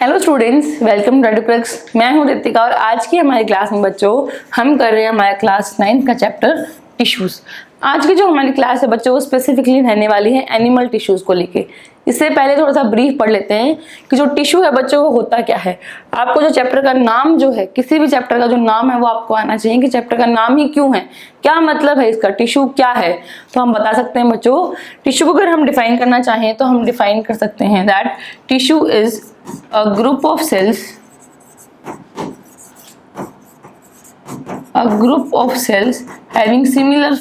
Hello students, welcome to Educlux. मैं हूं रितिका और आज की हमारी क्लास में बच्चों हम कर रहे हैं हमारा क्लास 9 का चैप्टर टिश्यूज। आज की जो हमारी क्लास है बच्चों वो स्पेसिफिकली रहने वाली है एनिमल टिश्यूज को लेके। इससे पहले थोड़ा सा ब्रीफ पढ़ लेते हैं कि जो टिश्यू है बच्चों वो होता क्या है। आपको जो चैप्टर का नाम जो है, किसी भी चैप्टर का जो नाम है वो आपको आना चाहिए कि चैप्टर का नाम ही क्यों है, क्या मतलब है इसका, टिश्यू क्या है। तो हम बता सकते हैं बच्चों, टिश्यू को अगर हम डिफाइन करना चाहें तो हम डिफाइन कर सकते हैं that tissue is a group of cells having similar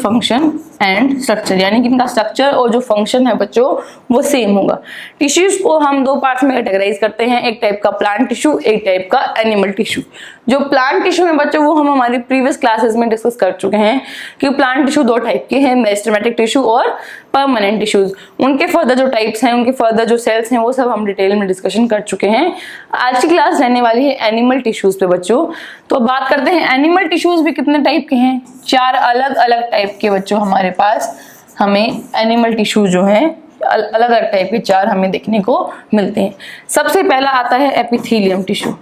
function and structure, यानी कि इनका स्ट्रक्चर और जो फंक्शन है बच्चों वो सेम होगा। टिश्यूज को हम दो पार्ट्स में कैटेगराइज करते हैं, एक टाइप का प्लांट टिश्यू, एक टाइप का एनिमल टिश्यू। जो प्लांट टिश्यू है बच्चों वो हम हमारी प्रीवियस क्लासेस में डिस्कस कर चुके हैं कि प्लांट टिश्यू दो टाइप के हैं, मेरिस्टेमेटिक टिश्यू और परमानेंट टिश्यूज। उनके फर्दर जो टाइप्स हैं, उनके फर्दर जो सेल्स हैं वो सब हम डिटेल में डिस्कशन कर चुके हैं। आज की क्लास रहने वाली है एनिमल टिश्यूज पे बच्चों। तो बात करते हैं एनिमल टिश्यूज भी कितने टाइप के हैं, 4 अलग अलग टाइप के बच्चों हमारे पास हमें एनिमल टिश्यू जो है अलग अलग टाइप के 4 हमें देखने को मिलते हैं। सबसे पहला आता है एपिथेलियम टिश्यू।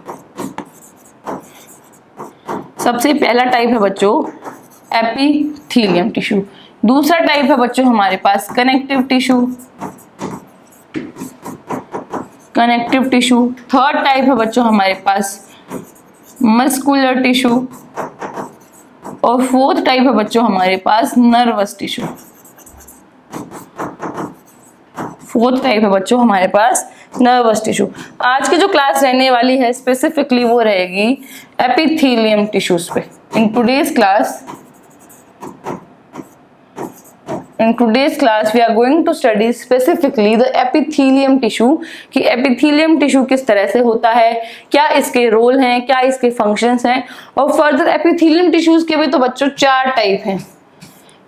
सबसे पहला टाइप है बच्चों एपिथेलियम टिश्यू। दूसरा टाइप है बच्चों हमारे पास कनेक्टिव टिश्यू। थर्ड टाइप है बच्चों हमारे पास मस्कुलर टिश्यू और फोर्थ टाइप है बच्चों हमारे पास नर्वस टिश्यू। आज की जो क्लास रहने वाली है स्पेसिफिकली वो रहेगी एपिथेलियम टिश्यूज पे। In today's class we are going to study specifically the epithelium tissue कि एपिथेलियम टिश्यू किस तरह से होता है, क्या इसके रोल हैं, क्या इसके फंक्शंस हैं। और फर्दर एपिथेलियम टिश्यूज के भी तो बच्चों 4 टाइप हैं।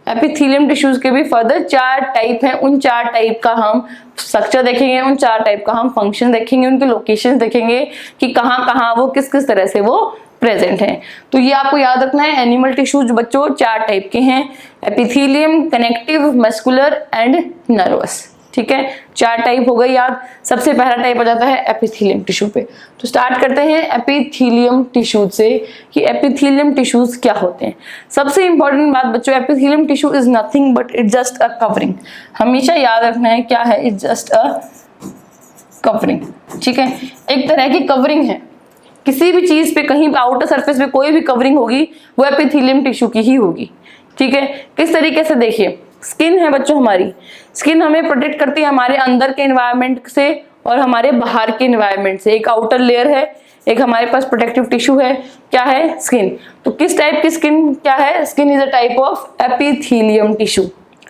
एपिथेलियम टिश्यूज के भी फर्दर 4 टाइप हैं। उन 4 टाइप का हम स्ट्रक्चर देखेंगे, उन 4 टाइप का हम फंक्शन देखेंगे, उनके लोकेशन देखेंगे कि कहाँ कहाँ वो किस किस तरह से वो प्रेजेंट है। तो ये आपको याद रखना है, एनिमल टिश्यूज बच्चों 4 टाइप के हैं, epithelium, connective, muscular and nervous. ठीक है, 4 टाइप हो गए याद। सबसे पहला टाइप आ जाता है एपिथेलियम टिश्यू पे। तो स्टार्ट करते हैं एपिथेलियम टिश्यूज से कि एपिथेलियम टिश्यूज क्या होते हैं। सबसे इंपॉर्टेंट बात बच्चों, epithelium tissue is nothing but it just a covering. हमेशा याद रखना है क्या है, इट्स जस्ट अ कवरिंग। ठीक है, एक तरह की कवरिंग है। किसी भी चीज पे, कहीं आउटर सरफेस पे कोई भी कवरिंग होगी वो एपिथेलियम टिश्यू की ही होगी। ठीक है, किस तरीके से देखिए, स्किन है बच्चों हमारी, स्किन हमें प्रोटेक्ट करती है हमारे अंदर के एनवायरनमेंट से और हमारे बाहर के एनवायरनमेंट से। एक आउटर लेयर है, एक हमारे पास प्रोटेक्टिव टिश्यू है, क्या है, स्किन। तो किस टाइप की स्किन क्या है, skin is a type of epithelium tissue.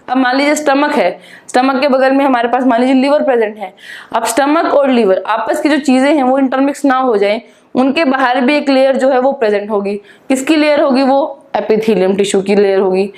अब मान लीजिए स्टमक है, स्टमक के बगल में हमारे पास मान लीजिए लिवर प्रेजेंट है। अब स्टमक और लिवर आपस की जो चीजें हैं वो इंटरमिक्स ना हो जाए, उनके बाहर भी एक लेयर जो है वो प्रेजेंट होगी। किसकी लेयर होगी, वो एपिथेलियम टिश्यू की लेयर होगी।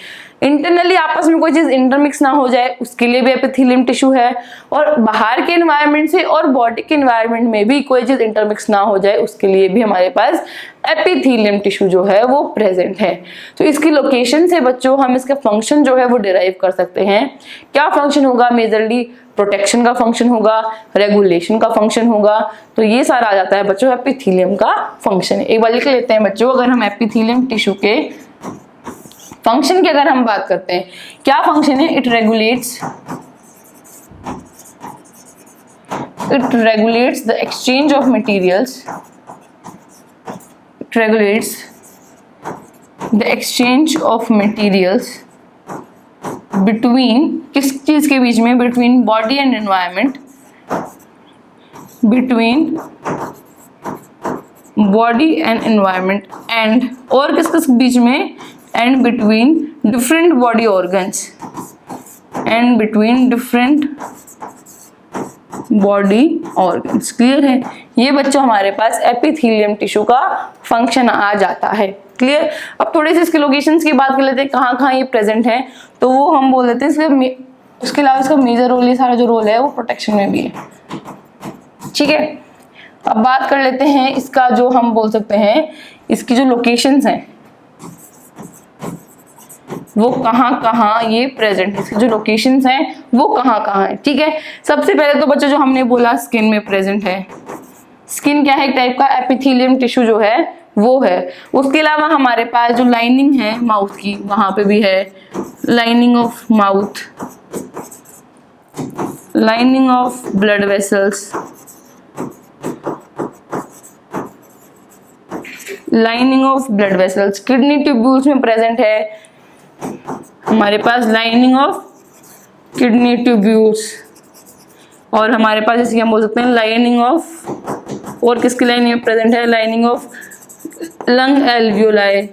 इंटरनली आपस में कोई चीज इंटरमिक्स ना हो जाए उसके लिए भी एपिथेलियम टिश्यू है। और बाहर के एनवायरनमेंट से और बॉडी के एनवायरनमेंट में भी कोई चीज इंटरमिक्स ना हो जाए उसके लिए भी हमारे पास एपिथेलियम टिश्यू जो है वो प्रेजेंट है। तो इसकी लोकेशन से बच्चों हम इसका फंक्शन जो है वो डिराइव कर सकते हैं। क्या फंक्शन होगा, मेजरली प्रोटेक्शन का फंक्शन होगा, रेगुलेशन का फंक्शन होगा। तो ये सारा आ जाता है बच्चों एपिथेलियम का फंक्शन। एक बार लिख लेते हैं बच्चों, अगर हम एपिथेलियम टिश्यू के फंक्शन की अगर हम बात करते हैं, क्या फंक्शन है, it regulates the exchange of materials, between किस चीज के बीच में, between body and environment, and और किस किस बीच में, and between different body organs, clear है। ये बच्चों हमारे पास एपिथेलियम टिश्यू का फंक्शन आ जाता है। क्लियर। अब थोड़ी सी इसके लोकेशंस की बात कर लेते हैं, कहाँ कहाँ ये प्रेजेंट है। तो वो हम बोल देते हैं उसके अलावा इसका मेजर रोल, ये सारा जो रोल है वो प्रोटेक्शन में भी है। ठीक है, अब बात कर लेते हैं इसका जो हम बोल सकते हैं इसकी जो लोकेशंस हैं, वो कहाँ कहाँ ये प्रेजेंट है, इसके जो लोकेशंस हैं वो कहाँ कहाँ है। ठीक है, सबसे पहले तो बच्चों जो हमने बोला स्किन में प्रेजेंट है। स्किन क्या है, एक टाइप का एपिथेलियम टिश्यू जो है वो है। उसके अलावा हमारे पास जो लाइनिंग है माउथ की, वहां पे भी है lining of mouth, lining of blood vessels, lining of blood vessels. Kidney tubules में प्रेजेंट है हमारे पास लाइनिंग ऑफ किडनी ट्यूब्यूल्स, और हमारे पास जैसे हम बोल सकते हैं लाइनिंग ऑफ, और किसकी लाइनिंग में प्रेजेंट है, lining of lung alveoli.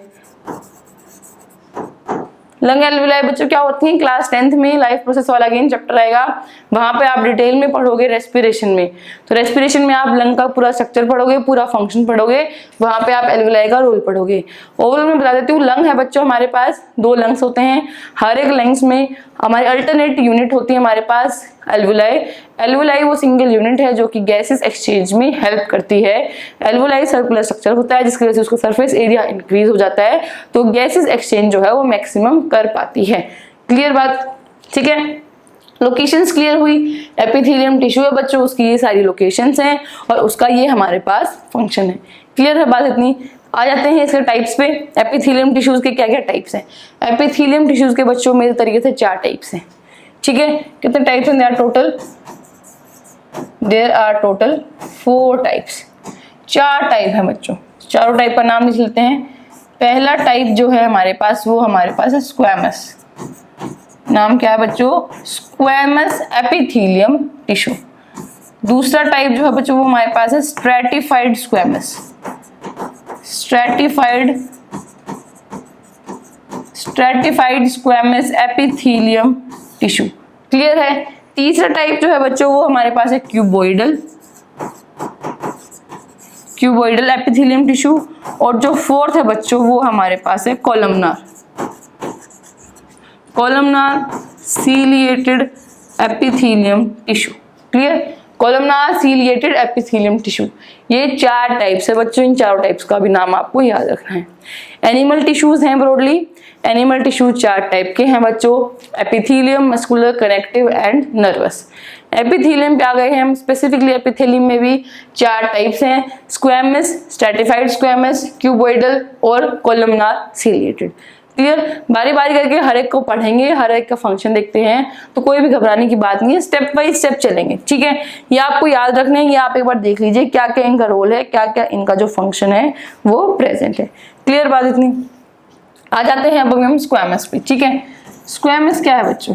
Lung alveoli बच्चों क्या होती है, क्लास 10th में लाइफ प्रोसेस वाला अगेन चैप्टर आएगा, वहां पे आप डिटेल में पढ़ोगे रेस्पिरेशन में। तो रेस्पिरेशन में आप लंग का पूरा स्ट्रक्चर पढ़ोगे, पूरा फंक्शन पढ़ोगे, वहां पे आप एल्वियोलाई का रोल पढ़ोगे। ओवरऑल मैं बता देती हूँ, लंग है बच्चों हमारे पास 2 लंग्स होते हैं, हर एक लंग्स में हमारी अल्टरनेट यूनिट होती है हमारे पास एल्वियोलाई। एल्वियोलाई वो सिंगल यूनिट है जो कि गैसेस एक्सचेंज में हेल्प करती है। एल्वियोलाई सर्कुलर स्ट्रक्चर होता है जिसकी वजह से उसको सरफेस एरिया इंक्रीज हो जाता है, तो गैसेस एक्सचेंज जो है वो मैक्सिमम कर पाती है। क्लियर बात, ठीक है। लोकेशंस क्लियर हुई, एपिथेलियम टिश्यू है बच्चों, उसकी ये सारी लोकेशंस हैं और उसका ये हमारे पास फंक्शन है। क्लियर है बात इतनी। आ जाते हैं इसके टाइप्स पे। एपिथेलियम टिश्यूज के क्या क्या टाइप्स हैं। एपिथेलियम टिश्यूज के बच्चों मेरे तरीके से 4 टाइप्स हैं। ठीक है, कितने टाइप्स हैं, there are total 4 types. 4 type है बच्चों, चारों टाइप का नाम लिख लेते हैं। पहला टाइप जो है हमारे पास वो हमारे पास है स्क्वैमस। नाम क्या है बच्चों, स्क्वैमस एपिथेलियम टिश्यू। दूसरा टाइप जो है बच्चों वो हमारे पास है stratified squamous, stratified squamous epithelium tissue. Clear है। तीसरा टाइप जो है बच्चों वो हमारे पास है क्यूबॉइडल एपिथेलियम टिश्यू, और जो फोर्थ है बच्चों वो हमारे पास है columnar ciliated epithelium tissue. Clear, columnar ciliated epithelium tissue. ये 4 टाइप्स है बच्चों, इन 4 टाइप्स का भी नाम आपको याद रखना है। एनिमल टिश्यूज हैं ब्रॉडली, एनिमल टिश्यू 4 टाइप के हैं बच्चों, epithelium, muscular, connective and nervous. Epithelium पे आ गए हैं हम, स्पेसिफिकली एपिथेलियम में भी 4 टाइप्स हैं, स्क्वैमस, स्ट्रैटिफाइड स्क्वैमस, क्यूबॉइडल और कॉलमनार सीलिएटेड। क्लियर, बारी बारी करके हर एक को पढ़ेंगे, हर एक का फंक्शन देखते हैं, तो कोई भी घबराने की बात नहीं है, स्टेप बाय स्टेप चलेंगे। ठीक है, ये आपको याद रखना है, ये आप एक बार देख लीजिए क्या क्या इनका रोल है, क्या क्या इनका जो फंक्शन है वो प्रेजेंट है। क्लियर बात इतनी। आ जाते हैं अब हम स्क्वैमस पे। ठीक है, स्क्वैमस क्या है बच्चों,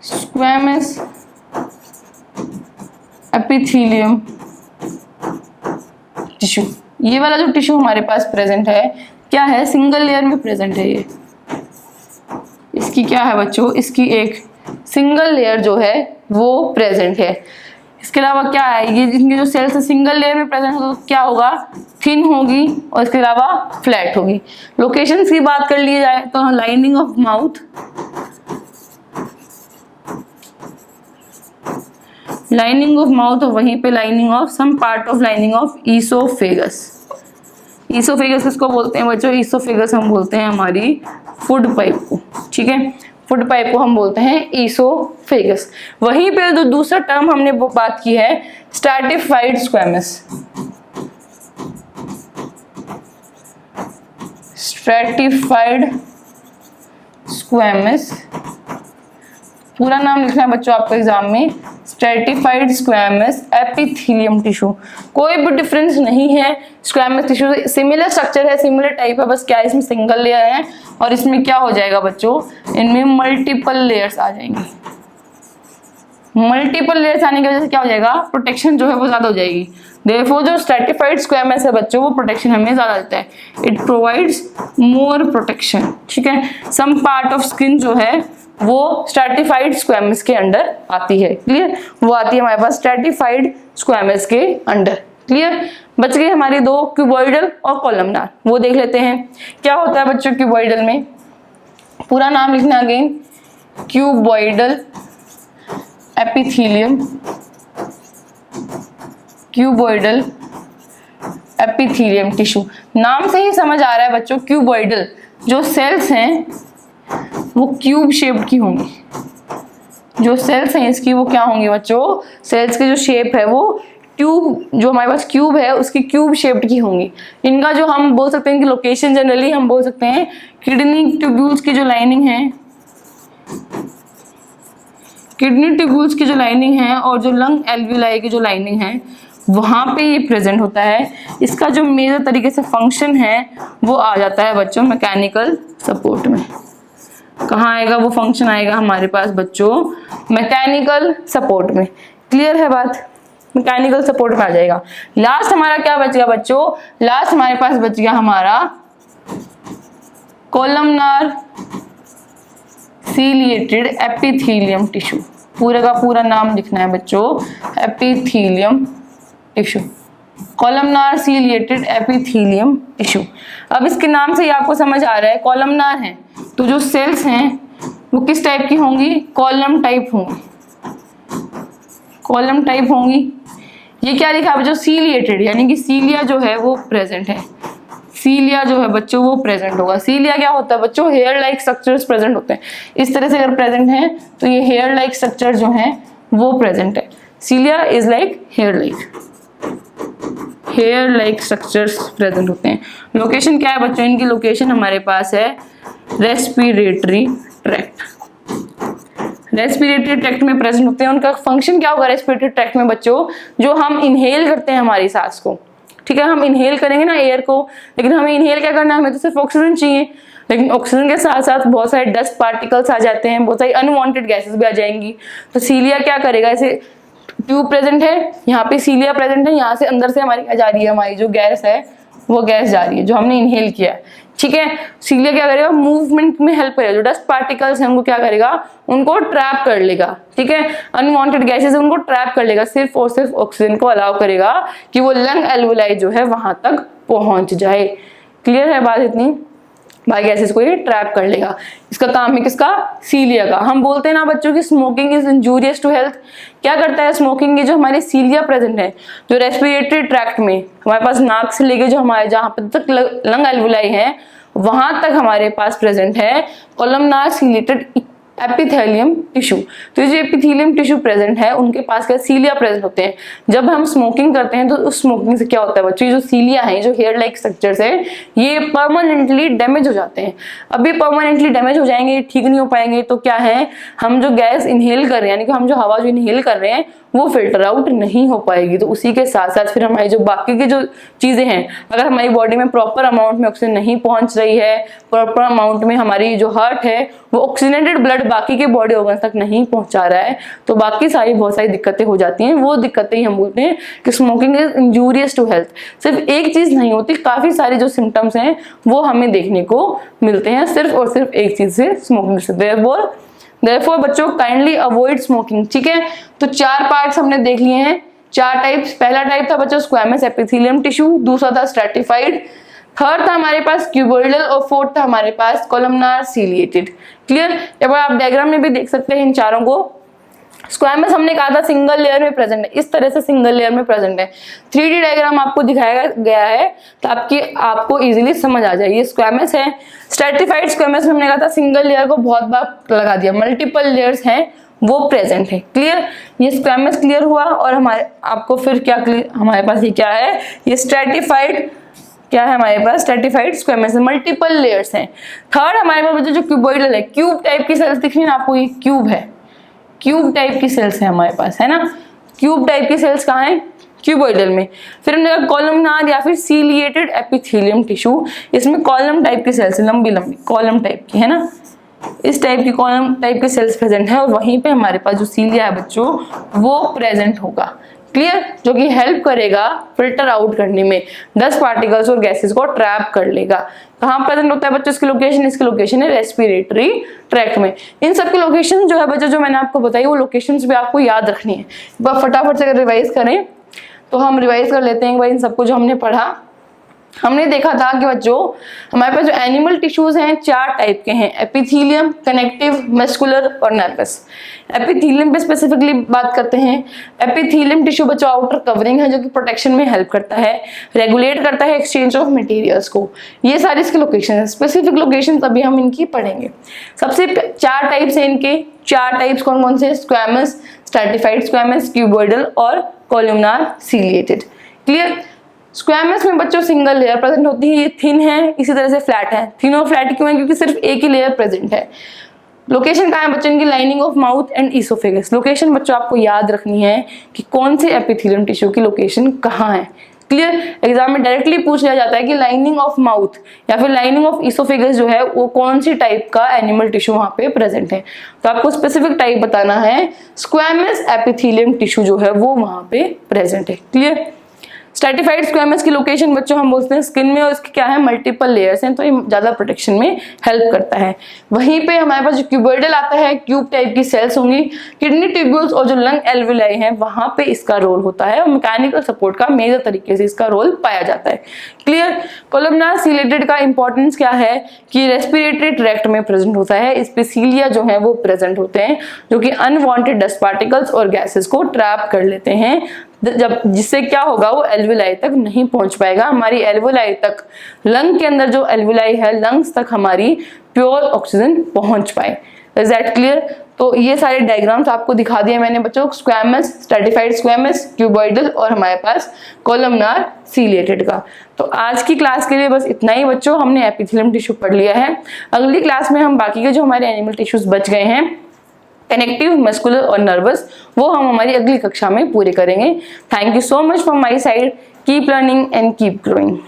स्क्वैमस एपिथेलियम टिश्यू। ये वाला जो टिश्यू हमारे पास प्रेजेंट है क्या है, सिंगल लेयर में प्रेजेंट है। ये इसकी क्या है बच्चों, इसकी एक सिंगल लेयर जो है वो प्रेजेंट है। इसके अलावा क्या है, ये जिनकी जो सेल्स है सिंगल लेयर में प्रेजेंट हो तो क्या होगा, थिन होगी और इसके अलावा फ्लैट होगी। लोकेशंस की बात कर ली जाए तो lining of mouth, lining of mouth और वहीं पे lining of some part of lining of oesophagus. Oesophagus किसको बोलते हैं बच्चों, ईसोफेगस हम बोलते हैं हमारी फूड पाइप को। ठीक है, फूड पाइप को हम बोलते हैं ईसोफेगस। वहीं पे जो दूसरा टर्म हमने बात की है स्ट्रैटिफाइड स्क्वैमस, स्ट्रैटिफाइड स्क्वैमस, पूरा नाम लिखना है बच्चों आपको एग्जाम में, स्ट्रैटिफाइड स्क्वैमस एपिथेलियम टिश्यू। कोई भी डिफरेंस नहीं है, स्क्वैमस टिश्यू सिमिलर स्ट्रक्चर है, सिमिलर टाइप है, बस क्या इसमें सिंगल लेयर है और इसमें क्या हो जाएगा बच्चों, इनमें मल्टीपल लेयर्स आ जाएंगे। मल्टीपल लेयर्स आने की वजह से क्या हो जाएगा, प्रोटेक्शन जो है वो ज्यादा हो जाएगी। देयरफॉर जो स्ट्रैटिफाइड स्क्वैमस है बच्चों वो प्रोटेक्शन हमें ज्यादा देता है, इट प्रोवाइड्स मोर प्रोटेक्शन। ठीक है, सम पार्ट ऑफ स्किन जो है वो स्ट्रैटिफाइड स्क्वैमस के अंडर आती है। क्लियर, वो आती है हमारे पास स्ट्रैटिफाइड स्क्वैमस के अंडर। क्लियर, बच गए हमारी 2, क्यूबॉइडल और कॉलमनार। वो देख लेते हैं क्या होता है बच्चों क्यूबॉइडल में। पूरा नाम लिखना again, cuboidal epithelium, cuboidal epithelium tissue. नाम से ही समझ आ रहा है बच्चों, क्यूबॉइडल जो सेल्स हैं वो क्यूब शेप्ड की होंगी। जो सेल्स हैं इसकी वो क्या होंगी बच्चों, सेल्स की जो शेप है वो ट्यूब, जो हमारे पास क्यूब है उसकी क्यूब शेप्ड की होंगी। इनका जो हम बोल सकते हैं कि लोकेशन जनरली हम बोल सकते हैं किडनी ट्यूब्यूल्स की जो लाइनिंग है, किडनी ट्यूब्यूल्स की जो लाइनिंग है और जो लंग एल्वियोलाई की जो लाइनिंग है वहां पे ये प्रेजेंट होता है। इसका जो मेजर तरीके से फंक्शन है वो आ जाता है बच्चों मैकेनिकल सपोर्ट में। कहाँ आएगा वो फंक्शन, आएगा हमारे पास बच्चों मैकेनिकल सपोर्ट में। क्लियर है बात, मैकेनिकल सपोर्ट में आ जाएगा। लास्ट हमारा क्या बच गया बच्चों, लास्ट हमारे पास बच गया हमारा कॉलमनार सीलिएटेड एपिथेलियम टिश्यू। पूरे का पूरा नाम लिखना है बच्चों, epithelium tissue, columnar ciliated epithelium tissue. अब इसके नाम से ही आपको समझ आ रहा है कॉलमनार है तो जो सेल्स हैं वो किस टाइप की होंगी, कॉलम टाइप होंगी, कॉलम टाइप होंगी। ये क्या लिखा है बच्चों, सीलिएटेड, यानी कि सीलिया जो है वो प्रेजेंट है। सीलिया जो है बच्चों वो प्रेजेंट होगा। सीलिया क्या होता है बच्चों, हेयर लाइक स्ट्रक्चर्स प्रेजेंट होते हैं। इस तरह से अगर प्रेजेंट है तो ये हेयर लाइक स्ट्रक्चर जो है वो प्रेजेंट है। Cilia is like hair like structures present होते हैं। लोकेशन क्या है बच्चों, इनकी लोकेशन हमारे पास है रेस्पिरेटरी ट्रैक्ट। रेस्पिरेटरी ट्रैक्ट में प्रेजेंट होते हैं। उनका फंक्शन क्या होगा रेस्पिरेटरी ट्रैक्ट में बच्चों, जो हम इनहेल करते हैं हमारी सांस को, ठीक है, हम इनहेल करेंगे ना एयर को, लेकिन हमें इनहेल क्या करना है, हमें तो सिर्फ ऑक्सीजन चाहिए, लेकिन ऑक्सीजन के साथ साथ बहुत सारे डस्ट पार्टिकल्स आ जाते हैं, बहुत सारी अनवांटेड गैसेस भी आ जाएंगी। तो सीलिया क्या करेगा, ऐसे ट्यूब प्रेजेंट है, यहाँ पे सीलिया प्रेजेंट है, यहाँ से अंदर से हमारी क्या जा रही है, हमारी जो गैस है वो गैस जा रही है जो हमने इनहेल किया है, ठीक है। सीलिया क्या करेगा, मूवमेंट में हेल्प करेगा, जो डस्ट पार्टिकल्स हैं उनको क्या करेगा, उनको ट्रैप कर लेगा, ठीक है। अनवांटेड गैसेस उनको ट्रैप कर लेगा, सिर्फ और सिर्फ ऑक्सीजन को अलाउ करेगा कि वो लंग एल्वोलाई जो है वहां तक पहुंच जाए। क्लियर है बात इतनी, बाकी गैसेस को ये ट्रैप कर लेगा। इसका काम है किसका, सीलिया का। हम बोलते हैं ना बच्चों की smoking is injurious to health. क्या करता है स्मोकिंग, की जो हमारी सीलिया प्रेजेंट है, जो रेस्पिरेटरी ट्रैक्ट में हमारे पास नाक से लेके जो हमारे जहां पर तक लंग एल्वोलाई है वहां तक हमारे पास प्रेजेंट है कॉलमनार सीलिएटेड एपिथेलियम टिश्यू। तो ये जो एपिथेलियम टिश्यू प्रेजेंट है उनके पास क्या सीलिया प्रेजेंट होते हैं। जब हम स्मोकिंग करते हैं तो उस स्मोकिंग से क्या होता है बच्चों, जो सीलिया है, जो हेयर लाइक स्ट्रक्चर्स है, ये परमानेंटली डैमेज हो जाते हैं। अब ये परमानेंटली डैमेज हो जाएंगे, ठीक नहीं हो पाएंगे, तो क्या है, हम जो गैस इनहेल कर रहे हैं, यानी कि हम जो हवा जो इनहेल कर रहे हैं वो फिल्टर आउट नहीं हो पाएगी। तो उसी के साथ साथ फिर हमारी जो बाकी की जो चीजें हैं, अगर हमारी बॉडी में प्रॉपर अमाउंट में ऑक्सीजन नहीं पहुंच रही है, प्रॉपर अमाउंट में हमारी जो हार्ट है वो ऑक्सीजनेटेड ब्लड बाकी के बॉडी ऑर्गन तक नहीं पहुंचा रहा है, तो बाकी सारी बहुत सारी दिक्कतें हो जाती हैं। वो दिक्कतें ही हम बोलते हैं कि smoking is injurious to health. सिर्फ एक चीज नहीं होती, काफी सारे जो सिम्टम्स हैं वो हमें देखने को मिलते हैं सिर्फ और सिर्फ एक चीज से, स्मोकिंग से। Therefore बच्चों काइंडली अवॉइड स्मोकिंग, ठीक है। तो 4 पार्ट्स हमने देख लिए हैं, 4 टाइप्स। पहला टाइप था बच्चों स्क्वैमस एपिथेलियम टिश्यू, दूसरा था स्ट्रैटिफाइड, थर्ड था हमारे पास क्यूबॉइडल और फोर्थ था हमारे पास कॉलमनार सीलिएटेड। क्लियर। अब आप डायग्राम में भी देख सकते हैं इन चारों को। स्क्वैमस हमने कहा था सिंगल लेयर में प्रेजेंट है, इस तरह से सिंगल लेयर में प्रेजेंट है। 3D डायग्राम आपको दिखाया गया है ताकि आपको इजीली समझ आ जाए। ये स्क्वैमस है। स्ट्रैटिफाइड स्क्वैमस में हमने कहा था सिंगल लेयर को बहुत बार लगा दिया, मल्टीपल लेयर्स हैं वो प्रेजेंट है। क्लियर। ये स्क्वैमस क्लियर हुआ और हमारे आपको फिर क्या क्लियर, हमारे पास ये क्या है, ये स्ट्रैटिफाइड क्या है हमारे पास, स्ट्रैटिफाइड स्क्वैमस है, मल्टीपल लेयर्स हैं। थर्ड हमारे पास जो क्यूबॉइडल है, क्यूब टाइप की सेल्स दिख रही है आपको, ये क्यूब है, क्यूब टाइप की सेल्स है हमारे पास, है ना। क्यूब टाइप की सेल्स कहाँ है, क्यूबॉइडल में। फिर हमने कहा कॉलमनार या फिर सीलिएटेड एपिथेलियम टिश्यू, इसमें कॉलम टाइप की सेल्स है, लंबी लंबी कॉलम टाइप की, है ना, इस टाइप की कॉलम टाइप के सेल्स प्रेजेंट है और वहीं पे हमारे पास जो सीलिया है बच्चों वो प्रेजेंट होगा। क्लियर। जो कि हेल्प करेगा फिल्टर आउट करने में, डस्ट पार्टिकल्स और गैसेस को ट्रैप कर लेगा। कहाँ प्रेजेंट होता है बच्चों इसकी लोकेशन, इसकी लोकेशन है रेस्पिरेटरी ट्रैक्ट में। इन सब की लोकेशन जो है बच्चों जो मैंने आपको बताई वो लोकेशंस भी आपको याद रखनी है। बस फटाफट से अगर रिवाइज करें तो हम रिवाइज कर लेते हैं एक बार इन सबको जो हमने पढ़ा। हमने देखा था कि बच्चों हमारे पास जो एनिमल टिश्यूज हैं 4 टाइप के हैं, एपिथेलियम, कनेक्टिव, मस्कुलर और नर्वस। एपिथेलियम पे स्पेसिफिकली बात करते हैं। एपिथेलियम टिश्यू बच्चों आउटर कवरिंग है जो कि प्रोटेक्शन में हेल्प करता है, रेगुलेट करता है एक्सचेंज ऑफ मटेरियल्स को। ये सारी इसकी लोकेशन है, स्पेसिफिक लोकेशन अभी हम इनकी पढ़ेंगे। सबसे 4 टाइप्स हैं इनके। 4 टाइप्स कौन कौन से? स्क्वैमस, स्ट्रैटिफाइड स्क्वैमस, क्यूबॉइडल और कॉलमनार सीलिएटेड। क्लियर? स्क्वैमस में बच्चों सिंगल लेयर प्रेजेंट होती है, ये थिन है, इसी तरह से फ्लैट है। थिन और फ्लैट क्यों है? क्योंकि सिर्फ एक ही लेयर प्रेजेंट है। लोकेशन कहाँ है बच्चों इनकी? Lining of mouth and oesophagus. Location बच्चों आपको याद रखनी है कि कौन से एपिथेलियम टिश्यू की लोकेशन कहाँ है। क्लियर? एग्जाम में डायरेक्टली पूछ लिया जाता है कि लाइनिंग ऑफ माउथ या फिर लाइनिंग ऑफ ईसोफेगस जो है वो कौन सी टाइप का एनिमल टिश्यू वहां पे प्रेजेंट है, तो आपको स्पेसिफिक टाइप बताना है। स्क्वैमस एपिथेलियम टिश्यू जो है वो वहां पे प्रेजेंट है। क्लियर? स्ट्रैटिफाइड स्क्वैमस की लोकेशन बच्चों हम बोलते हैं स्किन में, और इसके क्या है? मल्टीपल लेयर्स हैं, तो ये ज्यादा प्रोटेक्शन में हेल्प करता है। वहीं पे हमारे पास जो क्यूबॉइडल आता है, क्यूब टाइप की सेल्स होंगी, किडनी ट्यूब्यूल्स और जो लंग एल्विलाई हैं वहां पे इसका रोल होता है, और मैकेनिकल सपोर्ट का मेजर तरीके से इसका रोल पाया जाता है। क्लियर? कॉलमनार सीलिएटेड का इंपॉर्टेंस क्या है कि रेस्पिरेटरी ट्रैक्ट में प्रेजेंट होता है। इस पे सीलिया जो है वो प्रेजेंट होते हैं जो कि अनवांटेड डस्ट पार्टिकल्स और गैसेस को ट्रैप कर लेते हैं, जब जिससे क्या होगा वो एल्विलाई तक नहीं पहुंच पाएगा। हमारी एल्विलाई तक, लंग के अंदर जो एल्विलाई है, लंग्स तक हमारी प्योर ऑक्सीजन पहुंच पाए। Is that clear? तो ये सारे डायग्राम्स आपको दिखा दिए मैंने बच्चों, स्क्वैमस, स्ट्रैटिफाइड स्क्वैमस, क्यूबॉइडल और हमारे पास कॉलमनार सीलिएटेड का। तो आज की क्लास के लिए बस इतना ही बच्चों, हमने एपिथेलियम टिश्यू पढ़ लिया है। अगली क्लास में हम बाकी के जो हमारे एनिमल टिश्यूज बच गए हैं, कनेक्टिव, मस्कुलर और नर्वस, वो हम हमारी अगली कक्षा में पूरे करेंगे। Thank you so much from my side. Keep learning and keep growing.